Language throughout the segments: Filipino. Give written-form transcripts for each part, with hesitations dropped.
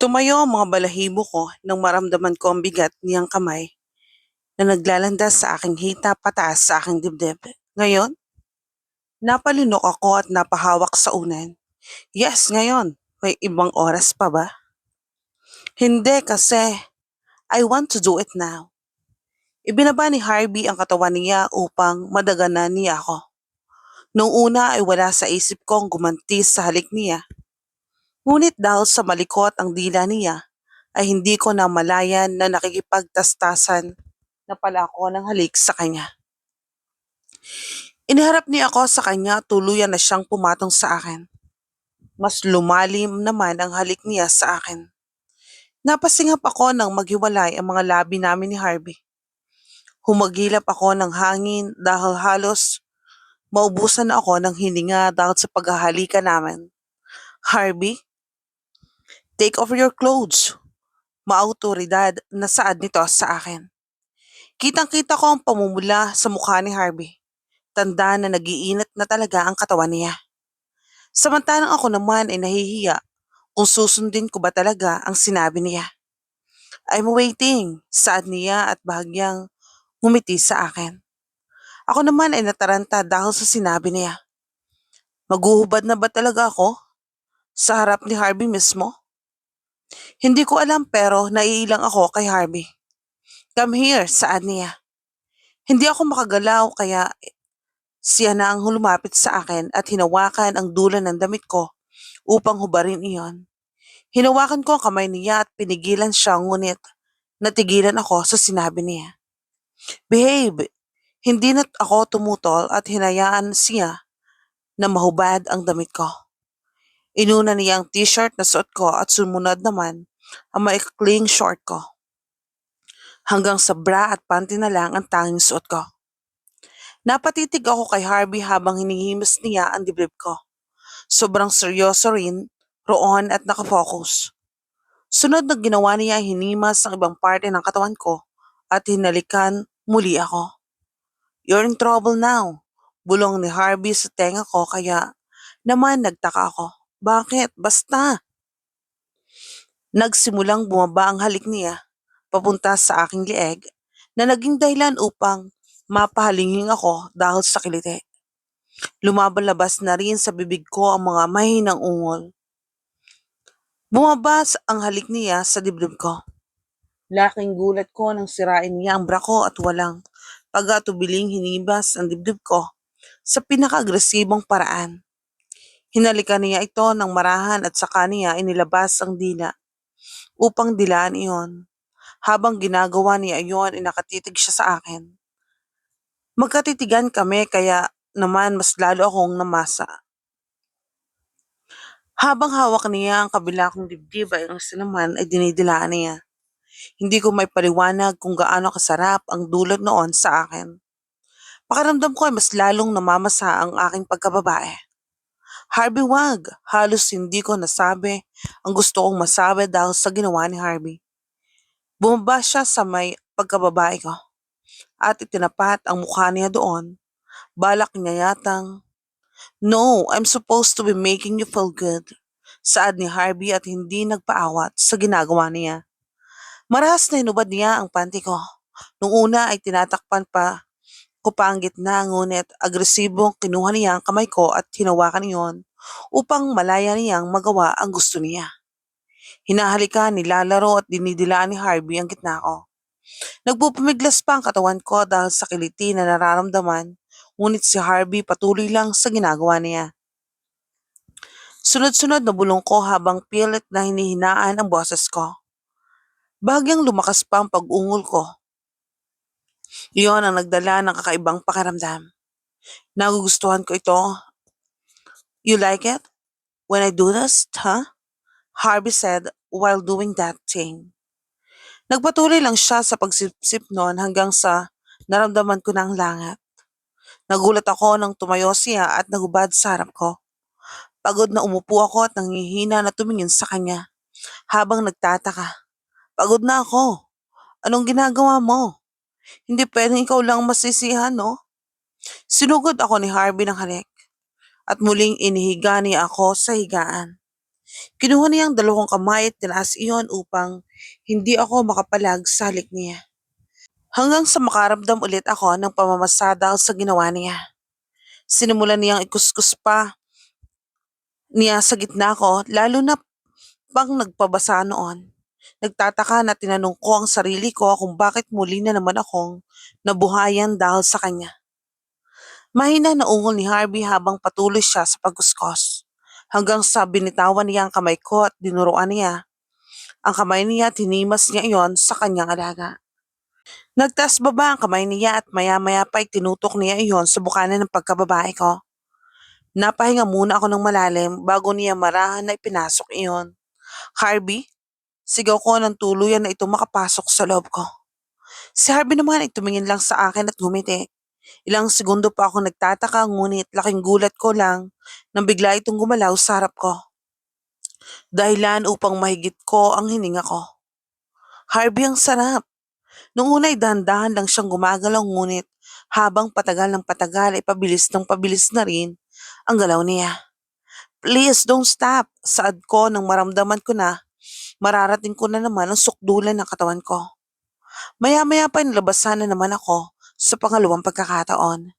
Tumayo ang mga balahibo ko nang maramdaman ko ang bigat niyang kamay na naglalandas sa aking hita pataas sa aking dibdib. Ngayon, napalunok ako at napahawak sa unan. Yes, ngayon. May ibang oras pa ba? Hindi kasi I want to do it now. Ibinaba ni Harvey ang katawan niya upang madaganan niya ako. Noong una ay wala sa isip kong gumanti sa halik niya. Ngunit dahil sa malikot ang dila niya, ay hindi ko na malayan na nakikipagtastasan na pala ako ng halik sa kanya. Iniharap niya ako sa kanya, tuluyan na siyang pumatong sa akin. Mas lumalim naman ang halik niya sa akin. Napasingap ako nang maghiwalay ang mga labi namin ni Harvey. Humagilap ako ng hangin dahil halos maubusan na ako ng hininga dahil sa paghahalikan namin. Harvey, take off your clothes. Maautoridad na saad nito sa akin. Kitang-kita ko ang pamumula sa mukha ni Harvey. Tanda na nagiinit na talaga ang katawan niya. Samantalang ako naman ay nahihiya kung susundin ko ba talaga ang sinabi niya. I'm waiting, saad niya at bahagyang ngumiti sa akin. Ako naman ay nataranta dahil sa sinabi niya. Maghuhubad na ba talaga ako? Sa harap ni Harvey mismo? Hindi ko alam pero naiilang ako kay Harvey. Come here, saad niya. Hindi ako makagalaw kaya siya na ang lumapit sa akin at hinawakan ang dulo ng damit ko upang hubarin iyon. Hinawakan ko ang kamay niya at pinigilan siya ngunit natigilan ako sa sinabi niya. Behave, hindi na ako tumutol at hinayaan siya na mahubad ang damit ko. Inuna niya ang t-shirt na suot ko at sumunod naman ang maikling short ko. Hanggang sa bra at panty na lang ang tanging suot ko. Napatitig ako kay Harvey habang hinihimas niya ang dibdib ko. Sobrang seryoso rin, roon at nakafocus. Sunod na ginawa niya ay hinimas ang ibang parte ng katawan ko at hinalikan muli ako. You're in trouble now, bulong ni Harvey sa tenga ko kaya naman nagtaka ako. Bakit? Basta. Nagsimulang bumaba ang halik niya papunta sa aking leeg na naging dahilan upang mapahalingin ako dahil sa kiliti. Lumabalabas na rin sa bibig ko ang mga mahinang ungol. Bumabas ang halik niya sa dibdib ko. Laking gulat ko nang sirain niya ang bra ko at walang pag-atubiling hinibas ang dibdib ko sa pinaka-agresibong paraan. Hinalikan niya ito ng marahan at saka niya inilabas ang dila upang dilaan iyon. Habang ginagawa niya iyon, nakatitig siya sa akin. Magkatitigan kami kaya naman mas lalo akong namasa. Habang hawak niya ang kabila kong dibdib ay ang isa naman ay dinidilaan niya. Hindi ko may paliwanag kung gaano kasarap ang dulot noon sa akin. Pakiramdam ko ay mas lalong namamasa ang aking pagkababae. Harvey, wag! Halos hindi ko nasabi ang gusto kong masabi dahil sa ginawa ni Harvey. Bumaba siya sa may pagkababae ko at itinapat ang mukha niya doon. Balak niya yatang, no, I'm supposed to be making you feel good. Saad ni Harvey at hindi nagpaawat sa ginagawa niya. Marahas na hinubad niya ang panty ko. Nung una ay tinatakpan pa ko pa ang gitna ngunit agresibong kinuha niya ang kamay ko at hinawakan iyon upang malaya niyang magawa ang gusto niya. Hinahalikan, nilalaro at dinidilaan ni Harvey ang gitna ko. Nagpupumiglas pa ang katawan ko dahil sa kiliti na nararamdaman, ngunit si Harvey patuloy lang sa ginagawa niya. Sunod-sunod na bulong ko habang pilit na hinihinaan ang boses ko. Bahagyang lumakas pa ang pag-ungol ko. Iyon ang nagdala ng kakaibang pakiramdam. Nagugustuhan ko ito. You like it? When I do this, huh? Harvey said while doing that thing. Nagpatuloy lang siya sa pagsipsip noon hanggang sa naramdaman ko na ang langit. Nagulat ako nang tumayo siya at nagubad sa harap ko. Pagod na umupo ako at nanghihina na tumingin sa kanya habang nagtataka. Pagod na ako. Anong ginagawa mo? Hindi pwedeng ikaw lang masisihan, no? Sinugod ako ni Harvey ng halik at muling inihiga niya ako sa higaan. Kinuha niya ang dalawang kamay at tinaas iyon upang hindi ako makapalag sa halik niya. Hanggang sa makaramdam ulit ako ng pamamasada sa ginawa niya. Sinimulan niyang ikuskus pa niya sa gitna ko, lalo na pang nagpabasa noon. Nagtataka na tinanong ko ang sarili ko kung bakit muli na naman akong nabuhayan dahil sa kanya. Mahina na ungol ni Harvey habang patuloy siya sa pagkuskos. Hanggang sa binitawan niya ang kamay ko at dinuruan niya. Ang kamay niya tinimas niya iyon sa kanyang alaga. Nagtaas baba ang kamay niya at maya-maya pa tinutok niya iyon sa bukana ng pagkababae ko. Napahinga muna ako ng malalim bago niya marahan na ipinasok iyon. Harvey, sigaw ko ng tuluyan na ito makapasok sa loob ko. Si Harvey naman ay tumingin lang sa akin at ngumiti. Ilang segundo pa ako nagtataka ngunit laking gulat ko lang nang bigla itong gumalaw sa harap ko. Dahilan upang mahigit ko ang hininga ko. Harvey, ang sarap. Noong una ay dahan-dahan lang siyang gumagalaw ngunit habang patagal ng patagal ay pabilis ng pabilis na rin ang galaw niya. Please don't stop, saad ko nang maramdaman ko na mararating ko na naman ang sukdulan ng katawan ko. Maya-maya pa nilabasan na naman ako sa pangalawang pagkakataon.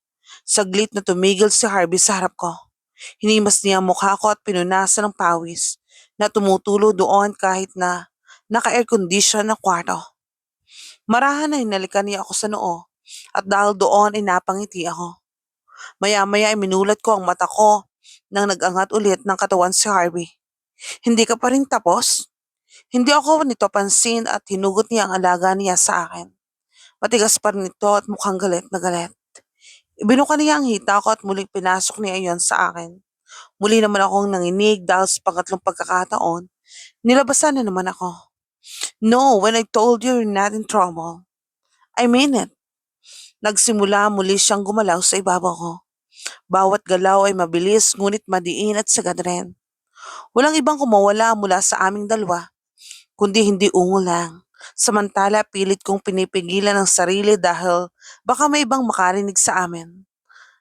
Saglit na tumigil si Harvey sa harap ko. Hinimas niya ang mukha ko at pinunasan ng pawis na tumutulo doon kahit na naka-air condition ng kwarto. Marahan na hinalikan niya ako sa noo at dahil doon ay napangiti ako. Maya-maya ay minulat ko ang mata ko nang nag-angat ulit ng katawan si Harvey. Hindi ka pa rin tapos? Hindi ako nito pansin at hinugot niya ang alaga niya sa akin. Matigas pa rin ito at mukhang galit na galit. Ibinuka niya ang hita ko at muling pinasok niya iyon sa akin. Muli naman akong nanginig dahil sa pangatlong pagkakataon, nilabasan na naman ako. No, when I told you you're not in trouble, I mean it. Nagsimula muli siyang gumalaw sa ibabaw ko. Bawat galaw ay mabilis ngunit madiin at sagad rin. Walang ibang kumawala mula sa aming dalawa, kundi hindi ungo lang. Samantala pilit kong pinipigilan ang sarili dahil baka may ibang makarinig sa amin.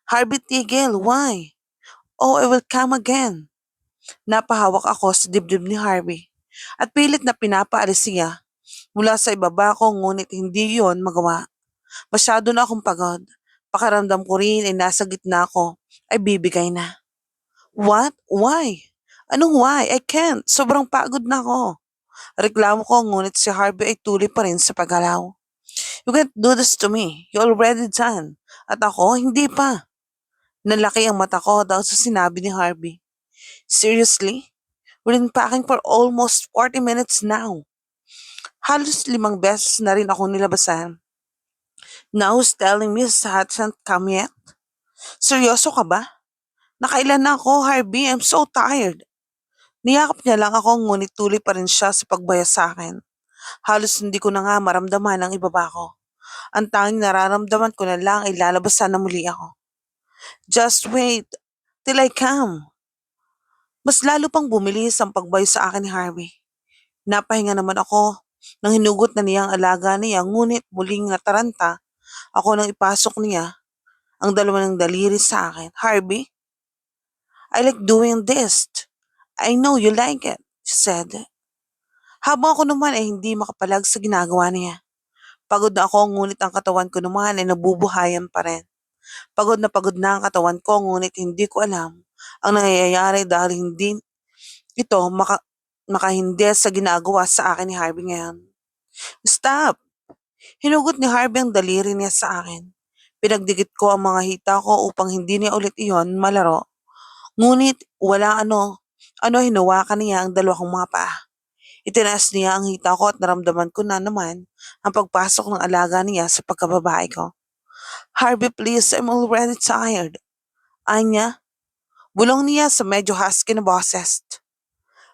Harvey, tigil, why? Oh, I will come again. Napahawak ako sa dibdib ni Harvey at pilit na pinapaalis siya mula sa ibaba ko ngunit hindi yon magawa. Masyado na akong pagod. Pakiramdam ko rin ay nasa gitna ko ay bibigay na. What? Why? Anong why? I can't. Sobrang pagod na ako. Reklamo ko ngunit si Harvey ay tuloy pa rin sa paggalaw. You can't do this to me. You already done. At ako, hindi pa. Nalaki ang mata ko dahil sa sinabi ni Harvey. Seriously? We've been packing for almost 40 minutes now. Halos 5 beses na rin ako nilabasan. Now who's telling me it hasn't come yet? Seryoso ka ba? Nakailan na ako, Harvey. I'm so tired. Niyakap niya lang ako ngunit tuloy pa rin siya sa pagbaya sa akin. Halos hindi ko na nga maramdaman ang ibaba ko. Ang tanging nararamdaman ko na lang ay lalabasan na muli ako. Just wait till I come. Mas lalo pang bumilis ang pagbayo sa akin ni Harvey. Napahinga naman ako nang hinugot na niya ang alaga niya ngunit muling nataranta ako nang ipasok niya ang dalawa ng daliri sa akin. Harvey, I like doing this. I know you like it, she said. Habang ako naman ay hindi makapalag sa ginagawa niya. Pagod na ako ngunit ang katawan ko naman ay nabubuhayan pa rin. Pagod na ang katawan ko ngunit hindi ko alam ang nangyayari dahil hindi ito makahindi sa ginagawa sa akin ni Harvey ngayon. Stop! Hinugot ni Harvey ang daliri niya sa akin. Pinagdikit ko ang mga hita ko upang hindi niya ulit iyon malaro. Ngunit wala ano hinawakan niya ang dalawa kong mga paa. Itinaas niya ang hita ko at naramdaman ko na naman ang pagpasok ng alaga niya sa pagkababae ko. Harvey, please, I'm already tired. Anya, bulong niya sa medyo husky na boses.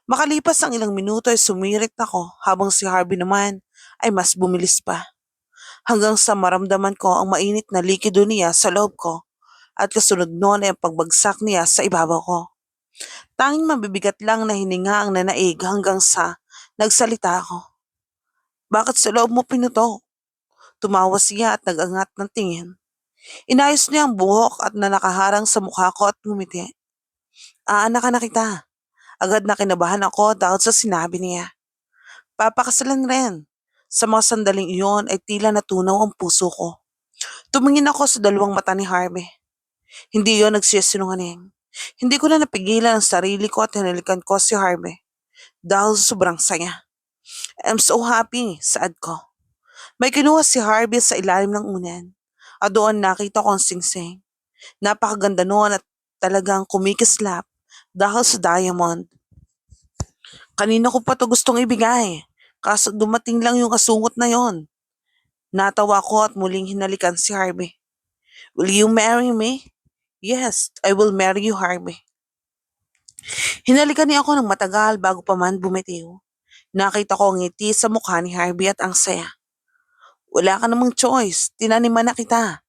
Makalipas ang ilang minuto ay sumirit ako habang si Harvey naman ay mas bumilis pa. Hanggang sa maramdaman ko ang mainit na likido niya sa loob ko at kasunod noon ay ang pagbagsak niya sa ibabaw ko. Tanging mabibigat lang na hininga ang nanaig hanggang sa nagsalita ako. Bakit sa loob mo pinuto? Tumawa siya at nag-angat ng tingin. Inayos niya ang buhok at na nakaharang sa mukha ko at ngumiti. Aanak na kita. Agad na kinabahan ako dahil sa sinabi niya. Papakasalan rin. Sa mga sandaling iyon ay tila natunaw ang puso ko. Tumingin ako sa dalawang mata ni Harvey. Hindi yon nagsisinungaling. Hindi ko na napigilan ang sarili ko at hinalikan ko si Harvey dahil sobrang saya. I'm so happy, saad ko. May kinuha si Harvey sa ilalim ng unan at doon nakita ko ang singsing. Napakaganda noon at talagang kumikislap dahil sa diamond. Kanina ko pa to gustong ibigay, kaso dumating lang yung kasungot na yon. Natawa ko at muling hinalikan si Harvey. Will you marry me? Yes, I will marry you, Harvey. Hinalikan niya ako ng matagal bago pa man bumitiw. Nakita ko ang ngiti sa mukha ni Harvey at ang saya. Wala ka namang choice, tinaniman na kita.